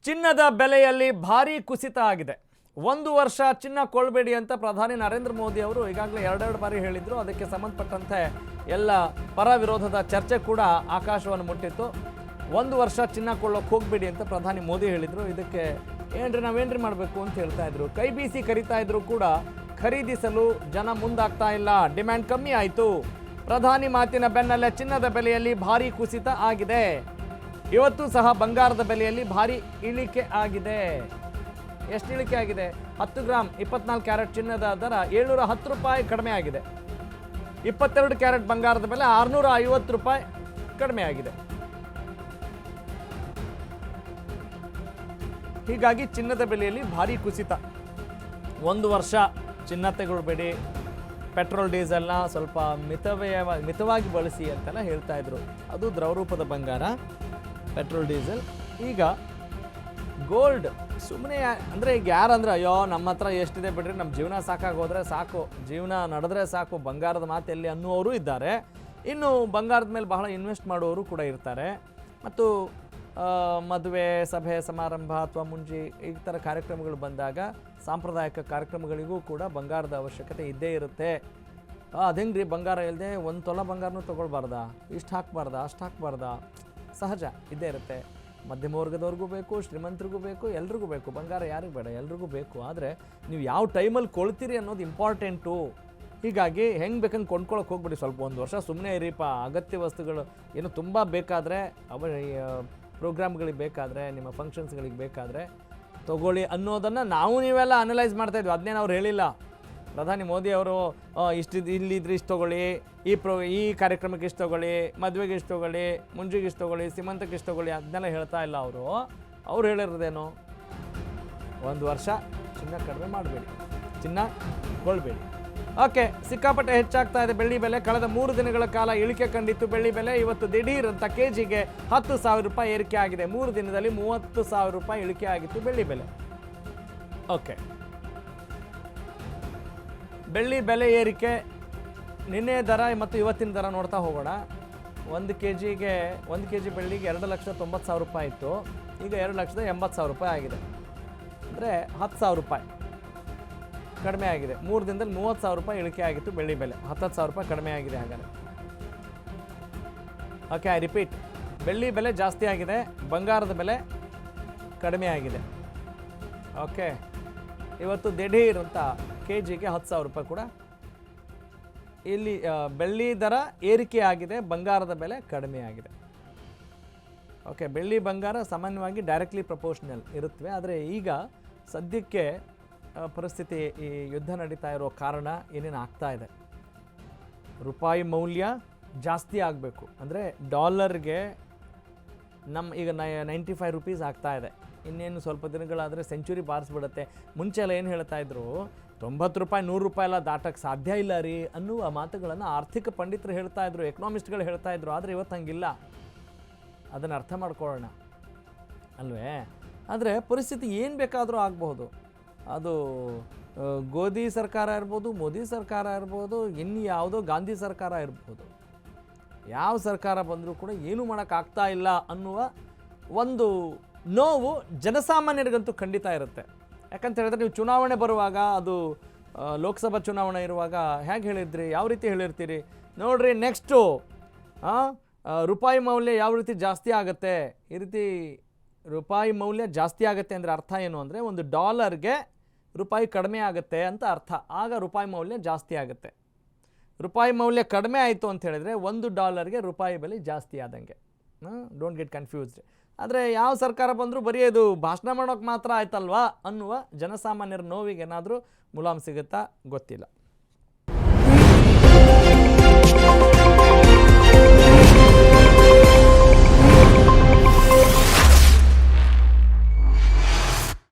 ಚಿನ್ನದ ಬೆಲೆಯಲ್ಲಿ ಭಾರೀ ಕುಸಿತ ಆಗಿದೆ. ಒಂದು ವರ್ಷ ಚಿನ್ನ ಕೊಳ್ಳಬೇಡಿ ಅಂತ ಪ್ರಧಾನಿ ನರೇಂದ್ರ ಮೋದಿ ಅವರು ಈಗಾಗಲೇ ಎರಡೆರಡು ಬಾರಿ ಹೇಳಿದ್ರು. ಅದಕ್ಕೆ ಸಂಬಂಧಪಟ್ಟಂತೆ ಎಲ್ಲ ಪರ ವಿರೋಧದ ಚರ್ಚೆ ಕೂಡ ಆಕಾಶವನ್ನು ಮುಟ್ಟಿತ್ತು. ಒಂದು ವರ್ಷ ಚಿನ್ನ ಕೊಳ್ಳೋಕೆ ಹೋಗಬೇಡಿ ಅಂತ ಪ್ರಧಾನಿ ಮೋದಿ ಹೇಳಿದ್ರು. ಇದಕ್ಕೆ ನಾವೇನ್ರಿ ಮಾಡಬೇಕು ಅಂತ ಹೇಳ್ತಾ ಇದ್ರು. ಕೈ ಬೀಸಿ ಕರೀತಾ ಇದ್ರು ಕೂಡ ಖರೀದಿಸಲು ಜನ ಮುಂದಾಗ್ತಾ ಇಲ್ಲ. ಡಿಮ್ಯಾಂಡ್ ಕಮ್ಮಿ ಆಯಿತು. ಪ್ರಧಾನಿ ಮಾತಿನ ಬೆನ್ನಲ್ಲೇ ಚಿನ್ನದ ಬೆಲೆಯಲ್ಲಿ ಭಾರೀ ಕುಸಿತ ಆಗಿದೆ. ಇವತ್ತು ಸಹ ಬಂಗಾರದ ಬೆಲೆಯಲ್ಲಿ ಭಾರಿ ಇಳಿಕೆ ಆಗಿದೆ. ಎಷ್ಟು ಇಳಿಕೆ ಆಗಿದೆ? 10 ಗ್ರಾಮ್ 24 ಕ್ಯಾರೆಟ್ ಚಿನ್ನದ ದರ 710 ರೂಪಾಯಿ ಕಡಿಮೆ ಆಗಿದೆ. 22 ಕ್ಯಾರೆಟ್ ಬಂಗಾರದ ಬೆಲೆ 650 ರೂಪಾಯಿ ಕಡಿಮೆ ಆಗಿದೆ. ಹೀಗಾಗಿ ಚಿನ್ನದ ಬೆಲೆಯಲ್ಲಿ ಭಾರಿ ಕುಸಿತ. ಒಂದು ವರ್ಷ ಚಿನ್ನ ತಗೊಳ್ಬೇಡಿ, ಪೆಟ್ರೋಲ್ ಡೀಸೆಲ್ನ ಸ್ವಲ್ಪ ಮಿತವಾಗಿ ಬಳಸಿ ಅಂತೆಲ್ಲ ಹೇಳ್ತಾ ಇದ್ರು. ಅದು ದ್ರವರೂಪದ ಬಂಗಾರ, ಪೆಟ್ರೋಲ್ ಡೀಸೆಲ್. ಈಗ ಗೋಲ್ಡ್ ಸುಮ್ಮನೆ ಅಂದರೆ ಈಗ ಯಾರಂದ್ರೆ ಅಯ್ಯೋ ನಮ್ಮ ಹತ್ರ ಎಷ್ಟಿದೆ ಬಿಡ್ರಿ, ನಮ್ಮ ಜೀವನ ಸಾಕಾಗೋದ್ರೆ ಸಾಕು, ಜೀವನ ನಡೆದ್ರೆ ಸಾಕು, ಬಂಗಾರದ ಮಾತೆಲ್ಲಿ ಅನ್ನುವರು ಇದ್ದಾರೆ. ಇನ್ನು ಬಂಗಾರದ ಮೇಲೆ ಬಹಳ ಇನ್ವೆಸ್ಟ್ ಮಾಡುವವರು ಕೂಡ ಇರ್ತಾರೆ. ಮತ್ತು ಮದುವೆ, ಸಭೆ ಸಮಾರಂಭ ಅಥವಾ ಮುಂಜಿ ಈ ಥರ ಕಾರ್ಯಕ್ರಮಗಳು ಬಂದಾಗ ಸಾಂಪ್ರದಾಯಿಕ ಕಾರ್ಯಕ್ರಮಗಳಿಗೂ ಕೂಡ ಬಂಗಾರದ ಅವಶ್ಯಕತೆ ಇದ್ದೇ ಇರುತ್ತೆ. ಅದೇಂಗ್ರಿ ಬಂಗಾರ ಇಲ್ಲದೆ ಒಂದು ತೊಲ ಬಂಗಾರನೂ ತೊಗೊಳ್ಬಾರ್ದಾ, ಇಷ್ಟು ಹಾಕ್ಬಾರ್ದಾ, ಅಷ್ಟು ಹಾಕ್ಬಾರ್ದಾ? ಸಹಜ ಇದ್ದೇ ಇರುತ್ತೆ. ಮಧ್ಯಮ ವರ್ಗದವ್ರಿಗೂ ಬೇಕು, ಶ್ರೀಮಂತರಿಗೂ ಬೇಕು, ಎಲ್ರಿಗೂ ಬೇಕು. ಬಂಗಾರ ಯಾರಿಗೆ ಬೇಡ, ಎಲ್ರಿಗೂ ಬೇಕು. ಆದರೆ ನೀವು ಯಾವ ಟೈಮಲ್ಲಿ ಕೊಳ್ತೀರಿ ಅನ್ನೋದು ಇಂಪಾರ್ಟೆಂಟು. ಹೀಗಾಗಿ ಹೆಂಗೆ ಬೇಕಂಗೆ ಕೊಂಡ್ಕೊಳಕ್ಕೆ ಹೋಗ್ಬಿಡಿ. ಸ್ವಲ್ಪ ಒಂದು ವರ್ಷ ಸುಮ್ಮನೆ ಇರಿಪ್ಪ. ಅಗತ್ಯ ವಸ್ತುಗಳು ಏನು ತುಂಬ ಬೇಕಾದರೆ, ಪ್ರೋಗ್ರಾಮ್ಗಳಿಗೆ ಬೇಕಾದರೆ, ನಿಮ್ಮ ಫಂಕ್ಷನ್ಸ್ಗಳಿಗೆ ಬೇಕಾದರೆ ತೊಗೊಳ್ಳಿ ಅನ್ನೋದನ್ನು ನಾವು ನೀವೆಲ್ಲ ಅನಲೈಸ್ ಮಾಡ್ತಾಯಿದ್ವಿ. ಅದನ್ನೇನು ಅವ್ರು ಹೇಳಿಲ್ಲ. ಪ್ರಧಾನಿ ಮೋದಿ ಅವರು ಇಲ್ಲಿದ್ರೆ ಇಷ್ಟು ತೊಗೊಳ್ಳಿ, ಈ ಕಾರ್ಯಕ್ರಮಕ್ಕೆ ಇಷ್ಟು ತೊಗೊಳ್ಳಿ, ಮದುವೆಗೆ ಇಷ್ಟು ತೊಗೊಳ್ಳಿ, ಮುಂಜಿಗೆ ಇಷ್ಟು ತೊಗೊಳ್ಳಿ, ಸೀಮಂತಕ್ಕೆ ಇಷ್ಟು ತೊಗೊಳ್ಳಿ ಅದನ್ನೆಲ್ಲ ಹೇಳ್ತಾ ಇಲ್ಲ ಅವ್ರು ಹೇಳಿರೋದೇನು? ಒಂದು ವರ್ಷ ಚಿನ್ನ ಕಡಿಮೆ ಮಾಡಬೇಡಿ, ಚಿನ್ನ ಕೊಳ್ಳಬೇಡಿ. ಓಕೆ, ಸಿಕ್ಕಾಪಟ್ಟೆ ಹೆಚ್ಚಾಗ್ತಾ ಇದೆ ಬೆಳ್ಳಿ ಬೆಲೆ. ಕಳೆದ 3 ದಿನಗಳ ಕಾಲ ಇಳಿಕೆ ಕಂಡಿತ್ತು ಬೆಳ್ಳಿ ಬೆಲೆ. ಇವತ್ತು ದಿಢೀರ್ ಅಂತ ಕೆಜಿಗೆ 10,000 ರೂಪಾಯಿ ಏರಿಕೆ ಆಗಿದೆ. 3 ದಿನದಲ್ಲಿ 30,000 ರೂಪಾಯಿ ಇಳಿಕೆ ಆಗಿತ್ತು ಬೆಳ್ಳಿ ಬೆಲೆ. ಓಕೆ, ಬೆಳ್ಳಿ ಬೆಲೆ ಏರಿಕೆ, ನಿನ್ನೆ ದರ ಮತ್ತು ಇವತ್ತಿನ ದರ ನೋಡ್ತಾ ಹೋಗೋಣ. 1 ಕೆ ಜಿ ಬೆಳ್ಳಿಗೆ 2,90,000 ರೂಪಾಯಿ ಇತ್ತು. ಈಗ 2,80,000 ರೂಪಾಯಿ ಆಗಿದೆ. ಅಂದರೆ 10,000 ರೂಪಾಯಿ ಕಡಿಮೆ ಆಗಿದೆ. 3 ದಿನದಲ್ಲಿ 30,000 ರೂಪಾಯಿ ಇಳಿಕೆ ಆಗಿತ್ತು ಬೆಳ್ಳಿ ಬೆಲೆ. 10,000 ರೂಪಾಯಿ ಕಡಿಮೆ ಆಗಿದೆ. ಹಾಗಾದರೆ ಓಕೆ, ಐ ರಿಪೀಟ್, ಬೆಳ್ಳಿ ಬೆಲೆ ಜಾಸ್ತಿ ಆಗಿದೆ, ಬಂಗಾರದ ಬೆಲೆ ಕಡಿಮೆ ಆಗಿದೆ. ಓಕೆ, ಇವತ್ತು ದಿಢೀರ್ ಅಂತ ಕೆಜಿಗೆ 10,000 ರೂಪಾಯಿ ಕೂಡ ಇಲ್ಲಿ ಬೆಳ್ಳಿ ದರ ಏರಿಕೆ ಆಗಿದೆ, ಬಂಗಾರದ ಬೆಲೆ ಕಡಿಮೆ ಆಗಿದೆ. ಓಕೆ, ಬೆಳ್ಳಿ ಬಂಗಾರ ಸಾಮಾನ್ಯವಾಗಿ ಡೈರೆಕ್ಟ್ಲಿ ಪ್ರಪೋರ್ಷನಲ್ ಇರುತ್ತವೆ. ಆದರೆ ಈಗ ಸದ್ಯಕ್ಕೆ ಪರಿಸ್ಥಿತಿ, ಈ ಯುದ್ಧ ನಡೀತಾ ಇರೋ ಕಾರಣ ಏನೇನು ಆಗ್ತಾ ಇದೆ, ರೂಪಾಯಿ ಮೌಲ್ಯ ಜಾಸ್ತಿ ಆಗಬೇಕು. ಅಂದರೆ ಡಾಲರ್ಗೆ ಈಗ 95 ರೂಪೀಸ್ ಆಗ್ತಾ ಇದೆ. ಇನ್ನೇನು ಸ್ವಲ್ಪ ದಿನಗಳಾದರೆ ಸೆಂಚುರಿ ಬಾರಿಸ್ಬಿಡುತ್ತೆ. ಮುಂಚೆ ಎಲ್ಲ ಏನು ಹೇಳ್ತಾ ಇದ್ರು, 90 ರೂಪಾಯಿ 100 ರೂಪಾಯಿ ಎಲ್ಲ ದಾಟಕ್ಕೆ ಸಾಧ್ಯ ಇಲ್ಲ ರೀ ಅನ್ನುವ ಮಾತುಗಳನ್ನು ಆರ್ಥಿಕ ಪಂಡಿತರು ಹೇಳ್ತಾ ಇದ್ರು, ಎಕನಾಮಿಸ್ಟ್ಗಳು ಹೇಳ್ತಾ ಇದ್ರು. ಆದರೆ ಇವತ್ತು ಹಂಗಿಲ್ಲ. ಅದನ್ನು ಅರ್ಥ ಮಾಡ್ಕೊಳ್ಳೋಣ ಅಲ್ವೇ? ಆದರೆ ಪರಿಸ್ಥಿತಿ ಏನು ಬೇಕಾದರೂ ಆಗಬಹುದು. ಅದು ಗೋಧಿ ಸರ್ಕಾರ ಇರ್ಬೋದು, ಮೋದಿ ಸರ್ಕಾರ ಇರ್ಬೋದು, ಇನ್ನು ಯಾವುದೋ ಗಾಂಧಿ ಸರ್ಕಾರ ಇರ್ಬೋದು. ಯಾವ ಸರ್ಕಾರ ಬಂದರೂ ಕೂಡ ಏನೂ ಮಾಡೋಕ್ಕಾಗ್ತಾ ಇಲ್ಲ ಅನ್ನುವ ಒಂದು ನೋವು ಜನಸಾಮಾನ್ಯರಿಗಂತೂ ಖಂಡಿತ ಇರುತ್ತೆ. ಯಾಕಂತ ಹೇಳಿದ್ರೆ ನೀವು ಚುನಾವಣೆ ಬರುವಾಗ, ಅದು ಲೋಕಸಭಾ ಚುನಾವಣೆ ಇರುವಾಗ ಹೇಗೆ ಹೇಳಿದ್ರಿ, ಯಾವ ರೀತಿ ಹೇಳಿರ್ತೀರಿ ನೋಡ್ರಿ, ನೆಕ್ಸ್ಟು ರೂಪಾಯಿ ಮೌಲ್ಯ ಯಾವ ರೀತಿ ಜಾಸ್ತಿ ಆಗುತ್ತೆ, ಈ ರೀತಿ ರೂಪಾಯಿ ಮೌಲ್ಯ ಜಾಸ್ತಿ ಆಗುತ್ತೆ ಅಂದರೆ ಅರ್ಥ ಏನು ಅಂದರೆ ಒಂದು ಡಾಲರ್ಗೆ ರೂಪಾಯಿ ಕಡಿಮೆ ಆಗುತ್ತೆ ಅಂತ ಅರ್ಥ. ಆಗ ರೂಪಾಯಿ ಮೌಲ್ಯ ಜಾಸ್ತಿ ಆಗುತ್ತೆ. ರೂಪಾಯಿ ಮೌಲ್ಯ ಕಡಿಮೆ ಆಯಿತು ಅಂತ ಹೇಳಿದರೆ $1ಗೆ ರೂಪಾಯಿ ಬೆಲೆ ಜಾಸ್ತಿ ಆದಂಗೆ. Don't get confused. ಆದರೆ ಯಾವ ಸರ್ಕಾರ ಬಂದರೂ ಬರೀ ಅದು ಭಾಷಣ ಮಾಡೋಕ್ಕೆ ಮಾತ್ರ ಆಯ್ತಲ್ವಾ ಅನ್ನುವ ಜನಸಾಮಾನ್ಯರ ನೋವಿಗೆ ಏನಾದರೂ ಮುಲಾಮ್ ಸಿಗುತ್ತಾ ಗೊತ್ತಿಲ್ಲ.